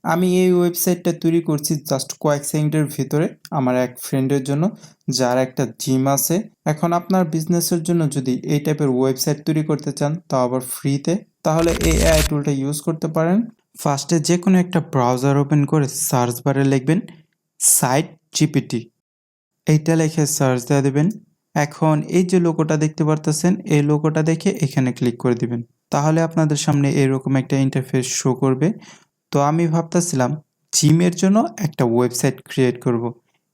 আমি এই ওয়েবসাইটটা তৈরি করছি জাস্ট কয়েক সেকেন্ডের ভিতরে আমার এক ফ্রেন্ডের জন্য, যার একটা জিম আছে। এখন আপনার বিজনেসের জন্য যদি এই টাইপের ওয়েবসাইট তৈরি করতে চান, তাও আবার ফ্রিতে, তাহলে এই এআই টুলটা ইউজ করতে পারেন। ফার্স্টে যে কোনো একটা ব্রাউজার ওপেন করে সার্চ বারে লিখবেন সাইট জিপিটি, এইটা লিখে সার্চ দিয়ে দেবেন। এখন এই যে লোগোটা দেখতে পারতেছেন, এই লোগোটা দেখে এখানে ক্লিক করে দিবেন। তাহলে আপনাদের সামনে এরকম একটা ইন্টারফেস শো করবে। তো আমি ভাবতেছিলাম জিমের জন্য একটা ওয়েবসাইট ক্রিয়েট করব।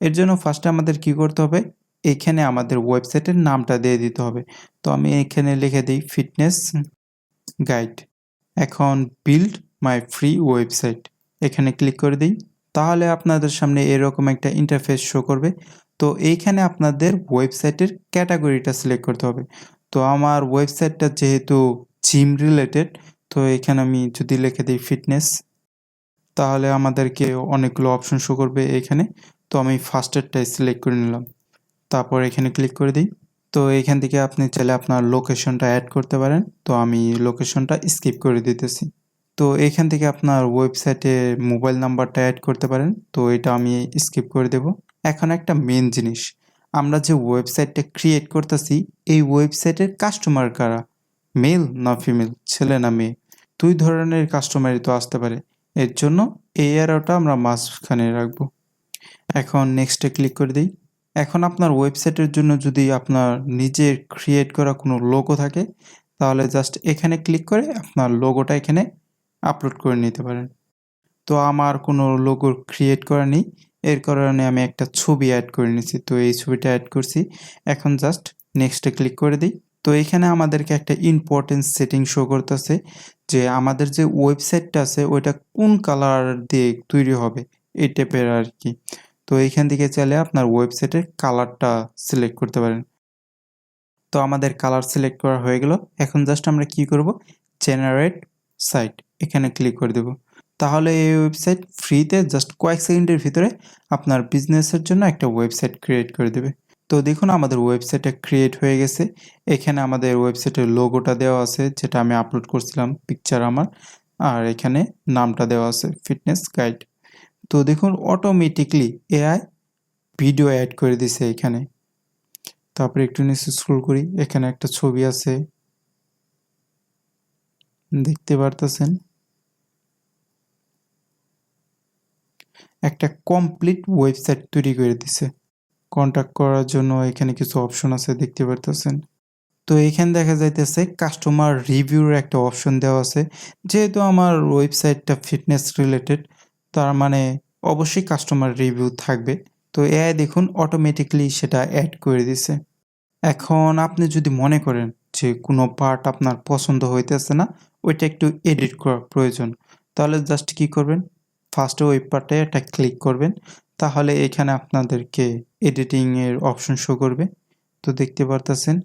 এর জন্য ফার্স্টে আমাদের কি করতে হবে, এখানে আমাদের ওয়েবসাইটের নামটা দিয়ে দিতে হবে। তো আমি এখানে লিখে দিই ফিটনেস গাইড। এখন বিল্ড মাই ফ্রি ওয়েবসাইট, এখানে ক্লিক করে দিই। তাহলে আপনাদের সামনে এরকম একটা ইন্টারফেস শো করবে। তো এইখানে আপনাদের ওয়েবসাইটের ক্যাটাগরিটা সিলেক্ট করতে হবে। তো আমার ওয়েবসাইটটা যেহেতু জিম রিলেটেড, তো এখানে আমি যদি লিখে দিই ফিটনেস, তাহলে আমাদেরকে অনেকগুলো অপশন শো করবে এখানে। তো আমি ফার্স্টেরটাই সিলেক্ট করে নিলাম, তারপর এখানে ক্লিক করে দিই। তো এখান থেকে আপনি চাইলে আপনার লোকেশনটা অ্যাড করতে পারেন, তো আমি লোকেশনটা স্কিপ করে দিতেছি। তো এখান থেকে আপনার ওয়েবসাইটে মোবাইল নাম্বারটা অ্যাড করতে পারেন, তো এটা আমি স্কিপ করে দেব। এখন একটা মেন জিনিস, আমরা যে ওয়েবসাইটটা ক্রিয়েট করতেছি, এই ওয়েবসাইটের কাস্টমার কারা, মেল না ফিমেল, ছেলে না মেয়ে, দুই ধরনের কাস্টমারই তো আসতে পারে। এর জন্য এই অ্যারোটা আমরা মাঝখানে রাখবো। এখন নেক্সটে ক্লিক করে দিই। এখন আপনার ওয়েবসাইটের জন্য যদি আপনার নিজের ক্রিয়েট করা কোনো লোগো থাকে, তাহলে জাস্ট এখানে ক্লিক করে আপনার লোগোটা এখানে আপলোড করে নিতে পারেন। তো আমার কোনো লোগো ক্রিয়েট করা নেই, এর কারণে আমি একটা ছবি অ্যাড করে নিছি। তো এই ছবিটা অ্যাড করছি। এখন জাস্ট নেক্সটে ক্লিক করে দিই। তো এখানে আমাদেরকে একটা ইম্পর্টেন্ট সেটিং শো করতেছে যে আমাদের যে ওয়েবসাইটটা আছে ওইটা কোন কালার দিয়ে তৈরি হবে, এই টাইপের আর কি। তো এইখান থেকে চাইলে আপনার ওয়েবসাইটের কালারটা সিলেক্ট করতে পারেন। তো আমাদের কালার সিলেক্ট করা হয়ে গেল। এখন জাস্ট আমরা কি করব, জেনারেট সাইট, এখানে ক্লিক করে দেব। তাহলে এই ওয়েবসাইট ফ্রিতে জাস্ট কয়েক সেকেন্ডের ভিতরে আপনার বিজনেসের জন্য একটা ওয়েবসাইট ক্রিয়েট করে দেবে। তো দেখুন আমাদের ওয়েবসাইটটা ক্রিয়েট হয়ে গেছে। এখানে আমাদের ওয়েবসাইটের লোগোটা দেওয়া আছে, যেটা আমি আপলোড করছিলাম পিকচার আমার, আর এখানে নামটা দেওয়া আছে ফিটনেস গাইড। তো দেখুন অটোমেটিকলি এআই ভিডিও অ্যাড করে দিছে এখানে। তারপরে একটু নিচে স্ক্রল করি, এখানে একটা ছবি আছে, দেখতে পারতেছেন। একটা কমপ্লিট ওয়েবসাইট তৈরি করে দিছে। কন্ট্যাক্ট করার জন্য এখানে কিছু অপশন আছে, দেখতে পারতেছেন। তো এখানে দেখা যাইতেছে কাস্টমার রিভিউর একটা অপশন দেওয়া আছে। যেহেতু আমার ওয়েবসাইটটা ফিটনেস রিলেটেড, তার মানে অবশ্যই কাস্টমার রিভিউ থাকবে। তো এআই দেখুন অটোমেটিকলি সেটা অ্যাড করে দিছে। এখন আপনি যদি মনে করেন যে কোনো পার্ট আপনার পছন্দ হইতেছে না, ওইটা একটু এডিট করা প্রয়োজন, তাহলে জাস্ট কি করবেন, ফার্স্টে ওই পার্টে একটা ক্লিক করবেন। তাহলে এখানে আপনাদেরকে এডিটিংয়ের অপশন শো করবে, তো দেখতে পারতেছেন।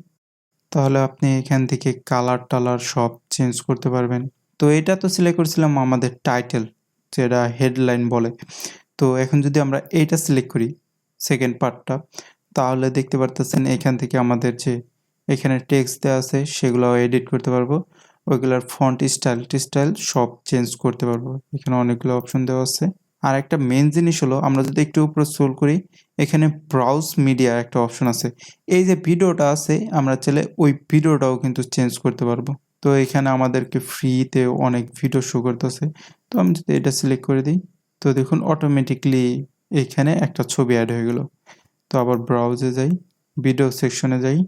তাহলে আপনি এখান থেকে কালার টালার সব চেঞ্জ করতে পারবেন। তো এটা তো সিলেক্ট করছিলাম আমাদের টাইটেল, যেটা হেডলাইন বলে। তো এখন যদি আমরা এইটা সিলেক্ট করি সেকেন্ড পার্টটা, তাহলে দেখতে পারতেছেন এখান থেকে আমাদের যে এখানে টেক্সট দেওয়া আছে সেগুলোও এডিট করতে পারবো। ওইগুলোর ফন্ট স্টাইল সব চেঞ্জ করতে পারবো। এখানে অনেকগুলো অপশন দেওয়া আছে। আর একটা মেন জিনিস হলো, আমরা যদি একটু উপরে স্ক্রল করি, এখানে ব্রাউজ মিডিয়া একটা অপশন আছে। এই যে ভিডিওটা আছে, আমরা চাইলে ওই ভিডিওটাও কিন্তু চেঞ্জ করতে পারবো। তো এখানে আমাদেরকে ফ্রিতে অনেক ভিডিও শো করতেছে। তো আমি যদি এটা সিলেক্ট করে দিই, তো দেখুন অটোমেটিকলি এইখানে একটা ছবি অ্যাড হয়ে গেল। তো আবার ব্রাউজে যাই, ভিডিও সেকশনে যাই,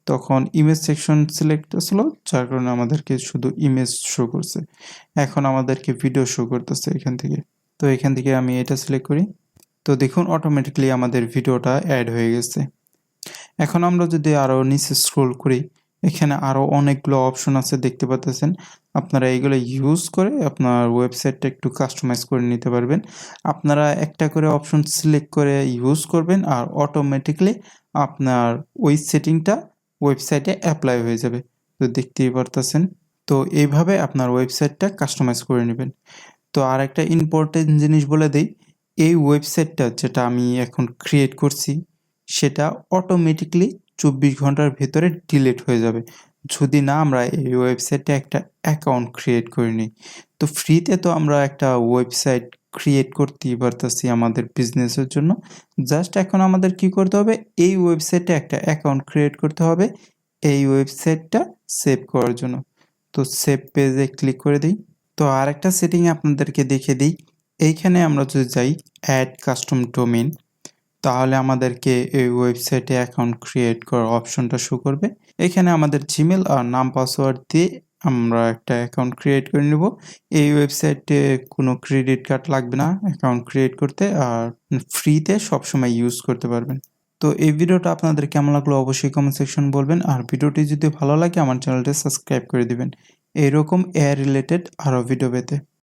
তখন ইমেজ সেকশন সিলেক্ট আসলো, যার কারণে আমাদেরকে শুধু ইমেজ শো করছে। এখন আমাদেরকে ভিডিও শো করতেছে এখান থেকে। তো এখান থেকে আমি এটা সিলেক্ট করি। তো দেখুন অটোমেটিকলি আমাদের ভিডিওটা অ্যাড হয়ে গেছে। এখন আমরা যদি আরও নিচে স্ক্রল করি, এখানে আরও অনেকগুলো অপশন আছে, দেখতে পাচ্ছেন। আপনারা এইগুলো ইউজ করে আপনার ওয়েবসাইটটা একটু কাস্টমাইজ করে নিতে পারবেন। আপনারা একটা করে অপশন সিলেক্ট করে ইউজ করবেন, আর অটোমেটিকলি আপনার ওই সেটিংটা ওয়েবসাইটে অ্যাপ্লাই হয়ে যাবে। তো দেখতেই পারতেছেন। তো এইভাবে আপনার ওয়েবসাইটটা কাস্টমাইজ করে নেবেন। তো আর একটা ইম্পর্টেন্ট জিনিস বলে দেই, এই ওয়েবসাইটটা যেটা আমি এখন ক্রিয়েট করছি, সেটা অটোমেটিকলি 24 ঘন্টার ভেতরে ডিলিট হয়ে যাবে। যদি না আমরা এই ওয়েবসাইটে একটা অ্যাকাউন্ট ক্রিয়েট করে নিই। তো ফ্রিতে তো আমরা একটা ওয়েবসাইট ক্রিয়েট করতেই পারতেছি আমাদের বিজনেসের জন্য। জাস্ট এখন আমাদের কি করতে হবে? এই ওয়েবসাইটে একটা অ্যাকাউন্ট ক্রিয়েট করতে হবে এই ওয়েবসাইটটা সেভ করার জন্য। তো সেভ পেজে ক্লিক করে দেই। তো আরেকটা সেটিং আপনাদেরকে দেখিয়ে দিই। এইখানে আমরা যদি যাই অ্যাড কাস্টম ডোমেইন, তাহলে আমাদেরকে এই ওয়েবসাইটে অ্যাকাউন্ট ক্রিয়েট করার অপশনটা শো করবে। এখানে আমাদের জিমেল আর নাম পাসওয়ার্ড দিয়ে আমরা একটা অ্যাকাউন্ট ক্রিয়েট করে নেব। এই ওয়েবসাইটে কোনো ক্রেডিট কার্ড লাগবে না অ্যাকাউন্ট ক্রিয়েট করতে, আর ফ্রিতে সবসময় ইউজ করতে পারবেন। তো এই ভিডিওটা আপনাদের কেমন লাগলো অবশ্যই কমেন্ট সেকশন বলবেন, আর ভিডিওটি যদি ভালো লাগে আমার চ্যানেলটা সাবস্ক্রাইব করে দিবেন এরকম এআই রিলেটেড আরও ভিডিও পেতে।